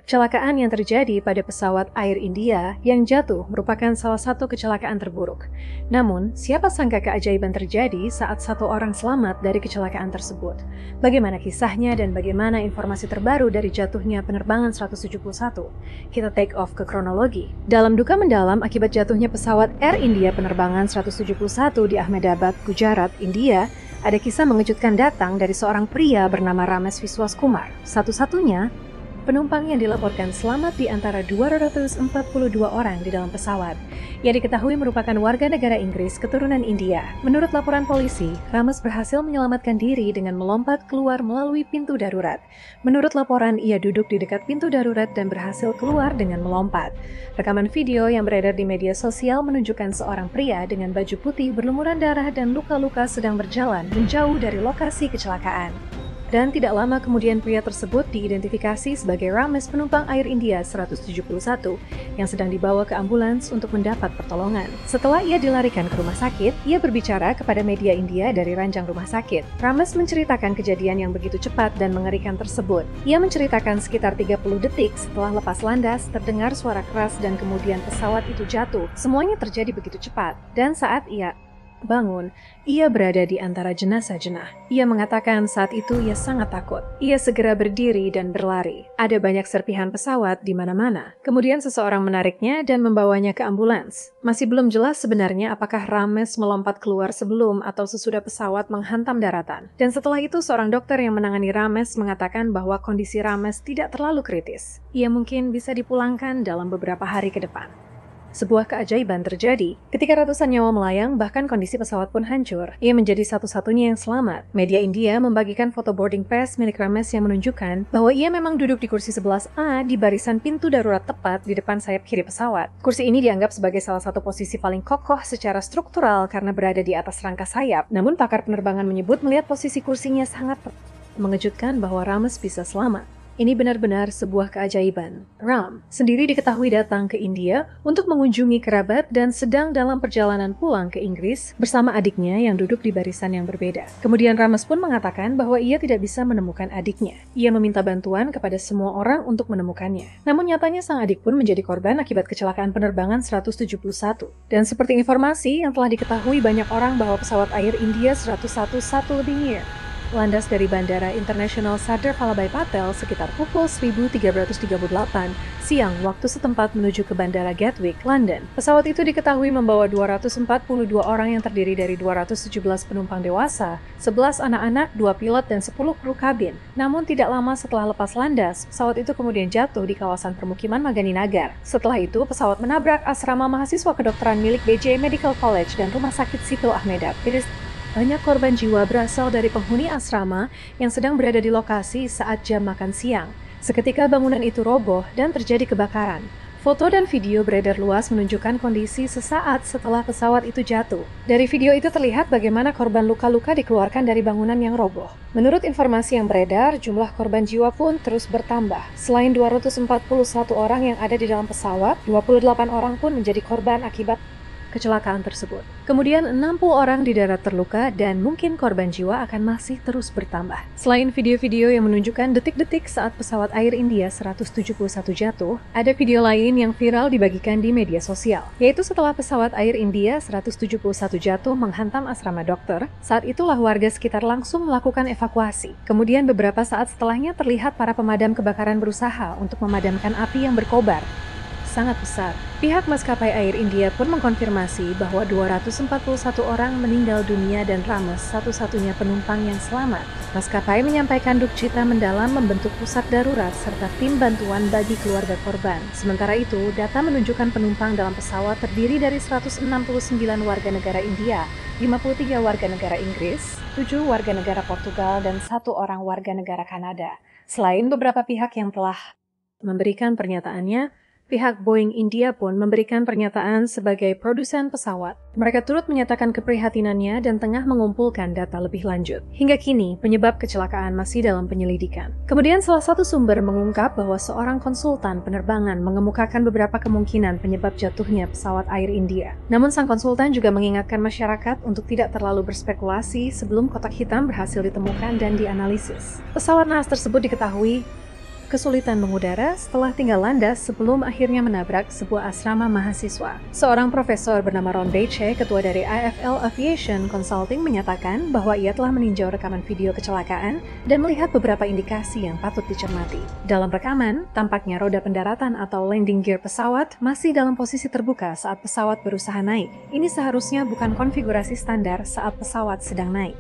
Kecelakaan yang terjadi pada pesawat Air India yang jatuh merupakan salah satu kecelakaan terburuk. Namun, siapa sangka keajaiban terjadi saat satu orang selamat dari kecelakaan tersebut? Bagaimana kisahnya dan bagaimana informasi terbaru dari jatuhnya penerbangan 171? Kita take off ke kronologi. Dalam duka mendalam akibat jatuhnya pesawat Air India penerbangan 171 di Ahmedabad, Gujarat, India, ada kisah mengejutkan datang dari seorang pria bernama Ramesh Viswaskumar. Satu-satunya penumpang yang dilaporkan selamat di antara 242 orang di dalam pesawat, yang diketahui merupakan warga negara Inggris keturunan India. Menurut laporan polisi, Ramesh berhasil menyelamatkan diri dengan melompat keluar melalui pintu darurat. Menurut laporan, ia duduk di dekat pintu darurat dan berhasil keluar dengan melompat. Rekaman video yang beredar di media sosial menunjukkan seorang pria dengan baju putih berlumuran darah dan luka-luka sedang berjalan menjauh dari lokasi kecelakaan. Dan tidak lama kemudian pria tersebut diidentifikasi sebagai Ramesh penumpang Air India 171 yang sedang dibawa ke ambulans untuk mendapat pertolongan. Setelah ia dilarikan ke rumah sakit, ia berbicara kepada media India dari ranjang rumah sakit. Ramesh menceritakan kejadian yang begitu cepat dan mengerikan tersebut. Ia menceritakan sekitar 30 detik setelah lepas landas, terdengar suara keras dan kemudian pesawat itu jatuh. Semuanya terjadi begitu cepat, dan saat ia bangun, ia berada di antara jenazah-jenazah. Ia mengatakan saat itu ia sangat takut. Ia segera berdiri dan berlari. Ada banyak serpihan pesawat di mana-mana. Kemudian seseorang menariknya dan membawanya ke ambulans. Masih belum jelas sebenarnya apakah Ramesh melompat keluar sebelum atau sesudah pesawat menghantam daratan. Dan setelah itu seorang dokter yang menangani Ramesh mengatakan bahwa kondisi Ramesh tidak terlalu kritis. Ia mungkin bisa dipulangkan dalam beberapa hari ke depan. Sebuah keajaiban terjadi. Ketika ratusan nyawa melayang, bahkan kondisi pesawat pun hancur. Ia menjadi satu-satunya yang selamat. Media India membagikan foto boarding pass milik Ramesh yang menunjukkan bahwa ia memang duduk di kursi 11A di barisan pintu darurat tepat di depan sayap kiri pesawat. Kursi ini dianggap sebagai salah satu posisi paling kokoh secara struktural karena berada di atas rangka sayap. Namun pakar penerbangan menyebut melihat posisi kursinya sangat mengejutkan bahwa Ramesh bisa selamat. Ini benar-benar sebuah keajaiban. Ram sendiri diketahui datang ke India untuk mengunjungi kerabat dan sedang dalam perjalanan pulang ke Inggris bersama adiknya yang duduk di barisan yang berbeda. Kemudian Ramesh pun mengatakan bahwa ia tidak bisa menemukan adiknya. Ia meminta bantuan kepada semua orang untuk menemukannya. Namun nyatanya sang adik pun menjadi korban akibat kecelakaan penerbangan 171. Dan seperti informasi yang telah diketahui banyak orang bahwa pesawat Air India 111 lebih landas dari Bandara Internasional Sardar Vallabhbhai Patel sekitar pukul 1338 siang waktu setempat menuju ke Bandara Gatwick, London. Pesawat itu diketahui membawa 242 orang yang terdiri dari 217 penumpang dewasa, 11 anak-anak, 2 pilot, dan 10 kru kabin. Namun tidak lama setelah lepas landas, pesawat itu kemudian jatuh di kawasan permukiman Maganinagar. Setelah itu, pesawat menabrak asrama mahasiswa kedokteran milik BJ Medical College dan Rumah Sakit Sipil Ahmedabad. Banyak korban jiwa berasal dari penghuni asrama yang sedang berada di lokasi saat jam makan siang. Seketika bangunan itu roboh dan terjadi kebakaran. Foto dan video beredar luas menunjukkan kondisi sesaat setelah pesawat itu jatuh. Dari video itu terlihat bagaimana korban luka-luka dikeluarkan dari bangunan yang roboh. Menurut informasi yang beredar, jumlah korban jiwa pun terus bertambah. Selain 241 orang yang ada di dalam pesawat, 28 orang pun menjadi korban akibat kecelakaan tersebut. Kemudian 60 orang di darat terluka dan mungkin korban jiwa akan masih terus bertambah. Selain video-video yang menunjukkan detik-detik saat pesawat Air India 171 jatuh, ada video lain yang viral dibagikan di media sosial, yaitu setelah pesawat Air India 171 jatuh menghantam asrama dokter. Saat itulah warga sekitar langsung melakukan evakuasi. Kemudian beberapa saat setelahnya terlihat para pemadam kebakaran berusaha untuk memadamkan api yang berkobar sangat besar. Pihak maskapai Air India pun mengkonfirmasi bahwa 241 orang meninggal dunia dan Ramesh satu-satunya penumpang yang selamat. Maskapai menyampaikan duka mendalam membentuk pusat darurat serta tim bantuan bagi keluarga korban. Sementara itu, data menunjukkan penumpang dalam pesawat terdiri dari 169 warga negara India, 53 warga negara Inggris, 7 warga negara Portugal, dan 1 orang warga negara Kanada. Selain beberapa pihak yang telah memberikan pernyataannya, pihak Boeing India pun memberikan pernyataan sebagai produsen pesawat. Mereka turut menyatakan keprihatinannya dan tengah mengumpulkan data lebih lanjut. Hingga kini, penyebab kecelakaan masih dalam penyelidikan. Kemudian salah satu sumber mengungkap bahwa seorang konsultan penerbangan mengemukakan beberapa kemungkinan penyebab jatuhnya pesawat Air India. Namun sang konsultan juga mengingatkan masyarakat untuk tidak terlalu berspekulasi sebelum kotak hitam berhasil ditemukan dan dianalisis. Pesawat naas tersebut diketahui kesulitan mengudara setelah tinggal landas sebelum akhirnya menabrak sebuah asrama mahasiswa. Seorang profesor bernama Ron Beche, ketua dari IFL Aviation Consulting, menyatakan bahwa ia telah meninjau rekaman video kecelakaan dan melihat beberapa indikasi yang patut dicermati. Dalam rekaman, tampaknya roda pendaratan atau landing gear pesawat masih dalam posisi terbuka saat pesawat berusaha naik. Ini seharusnya bukan konfigurasi standar saat pesawat sedang naik.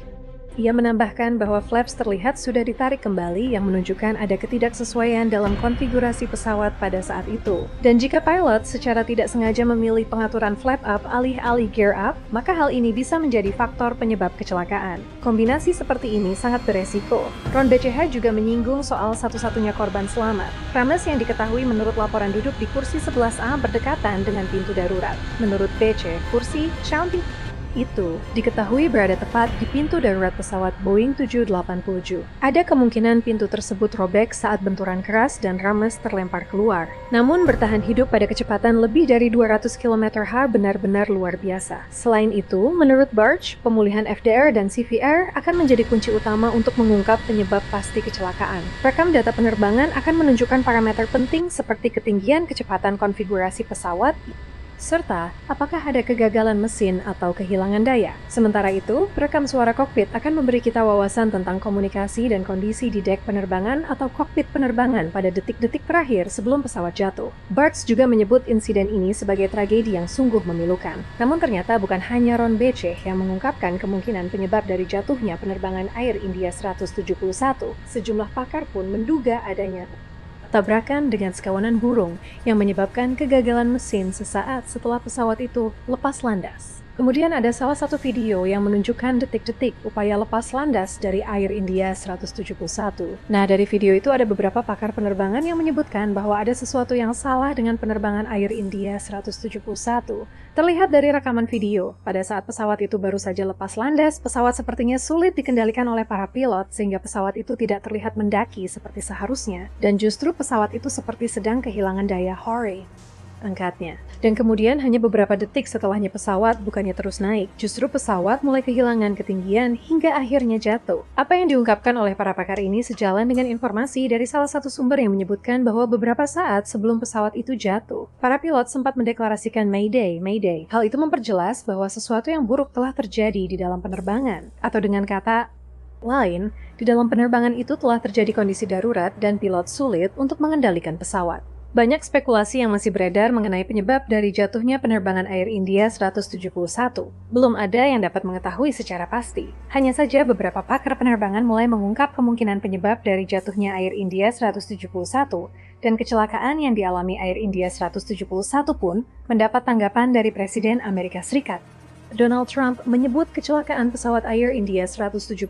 Ia menambahkan bahwa flaps terlihat sudah ditarik kembali yang menunjukkan ada ketidaksesuaian dalam konfigurasi pesawat pada saat itu. Dan jika pilot secara tidak sengaja memilih pengaturan flap up alih-alih gear up, maka hal ini bisa menjadi faktor penyebab kecelakaan. Kombinasi seperti ini sangat beresiko. Ron BCH juga menyinggung soal satu-satunya korban selamat. Rames yang diketahui menurut laporan duduk di kursi 11A berdekatan dengan pintu darurat. Menurut BC, kursi Chaundi itu diketahui berada tepat di pintu darurat pesawat Boeing 787. Ada kemungkinan pintu tersebut robek saat benturan keras dan Rames terlempar keluar. Namun bertahan hidup pada kecepatan lebih dari 200 km/h benar-benar luar biasa. Selain itu, menurut Barge, pemulihan FDR dan CVR akan menjadi kunci utama untuk mengungkap penyebab pasti kecelakaan. Rekam data penerbangan akan menunjukkan parameter penting seperti ketinggian, kecepatan, konfigurasi pesawat, serta apakah ada kegagalan mesin atau kehilangan daya. Sementara itu, perekam suara kokpit akan memberi kita wawasan tentang komunikasi dan kondisi di dek penerbangan atau kokpit penerbangan pada detik-detik terakhir sebelum pesawat jatuh. Bartz juga menyebut insiden ini sebagai tragedi yang sungguh memilukan. Namun ternyata bukan hanya Ron Beche yang mengungkapkan kemungkinan penyebab dari jatuhnya penerbangan Air India 171. Sejumlah pakar pun menduga adanya tabrakan dengan sekawanan burung yang menyebabkan kegagalan mesin sesaat setelah pesawat itu lepas landas. Kemudian ada salah satu video yang menunjukkan detik-detik upaya lepas landas dari Air India 171. Nah, dari video itu ada beberapa pakar penerbangan yang menyebutkan bahwa ada sesuatu yang salah dengan penerbangan Air India 171. Terlihat dari rekaman video, pada saat pesawat itu baru saja lepas landas, pesawat sepertinya sulit dikendalikan oleh para pilot sehingga pesawat itu tidak terlihat mendaki seperti seharusnya, dan justru pesawat itu seperti sedang kehilangan daya hore angkatnya. Dan kemudian hanya beberapa detik setelahnya pesawat bukannya terus naik, justru pesawat mulai kehilangan ketinggian hingga akhirnya jatuh. Apa yang diungkapkan oleh para pakar ini sejalan dengan informasi dari salah satu sumber yang menyebutkan bahwa beberapa saat sebelum pesawat itu jatuh, para pilot sempat mendeklarasikan Mayday, Mayday. Hal itu memperjelas bahwa sesuatu yang buruk telah terjadi di dalam penerbangan. Atau dengan kata lain, di dalam penerbangan itu telah terjadi kondisi darurat dan pilot sulit untuk mengendalikan pesawat. Banyak spekulasi yang masih beredar mengenai penyebab dari jatuhnya penerbangan Air India 171. Belum ada yang dapat mengetahui secara pasti. Hanya saja beberapa pakar penerbangan mulai mengungkap kemungkinan penyebab dari jatuhnya Air India 171, dan kecelakaan yang dialami Air India 171 pun mendapat tanggapan dari Presiden Amerika Serikat. Donald Trump menyebut kecelakaan pesawat Air India 171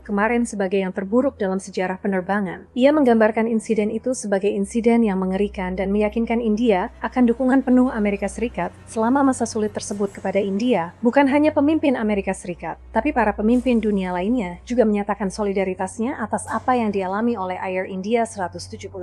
kemarin sebagai yang terburuk dalam sejarah penerbangan. Ia menggambarkan insiden itu sebagai insiden yang mengerikan dan meyakinkan India akan dukungan penuh Amerika Serikat selama masa sulit tersebut kepada India. Bukan hanya pemimpin Amerika Serikat, tapi para pemimpin dunia lainnya juga menyatakan solidaritasnya atas apa yang dialami oleh Air India 171.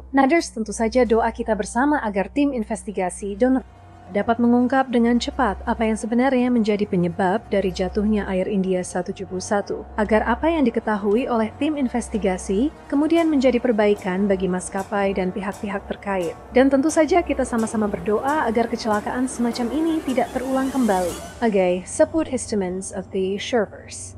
Naders, tentu saja doa kita bersama agar tim investigasi Donald dapat mengungkap dengan cepat apa yang sebenarnya menjadi penyebab dari jatuhnya Air India 171, agar apa yang diketahui oleh tim investigasi kemudian menjadi perbaikan bagi maskapai dan pihak-pihak terkait. Dan tentu saja kita sama-sama berdoa agar kecelakaan semacam ini tidak terulang kembali. Agay, Saput Histamines of the Sherpers.